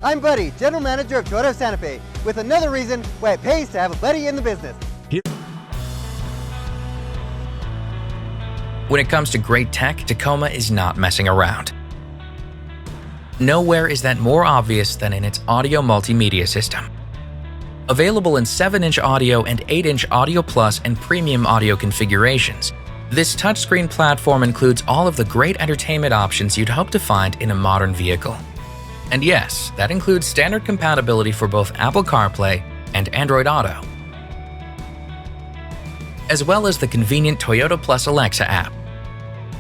I'm Buddy, General Manager of Toyota of Santa Fe, with another reason why it pays to have a buddy in the business. When it comes to great tech, Tacoma is not messing around. Nowhere is that more obvious than in its audio multimedia system. Available in 7-inch audio and 8-inch Audio Plus and Premium audio configurations, this touchscreen platform includes all of the great entertainment options you'd hope to find in a modern vehicle. And yes, that includes standard compatibility for both Apple CarPlay and Android Auto, as well as the convenient Toyota Plus Alexa app.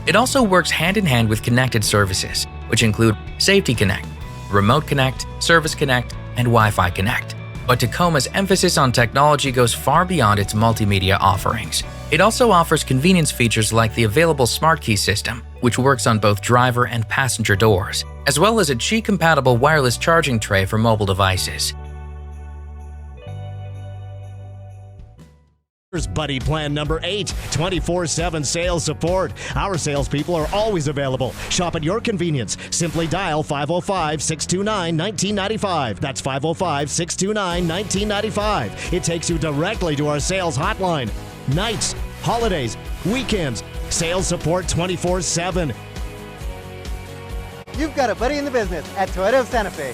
It also works hand-in-hand with connected services, which include Safety Connect, Remote Connect, Service Connect, and Wi-Fi Connect. But Tacoma's emphasis on technology goes far beyond its multimedia offerings. It also offers convenience features like the available Smart Key system, which works on both driver and passenger doors, as well as a Qi-compatible wireless charging tray for mobile devices. Here's Buddy Plan number 8, 24/7 sales support. Our salespeople are always available. Shop at your convenience. Simply dial 505-629-1995. That's 505-629-1995. It takes you directly to our sales hotline. Nights, holidays, weekends, sales support 24/7. You've got a buddy in the business at Toyota of Santa Fe.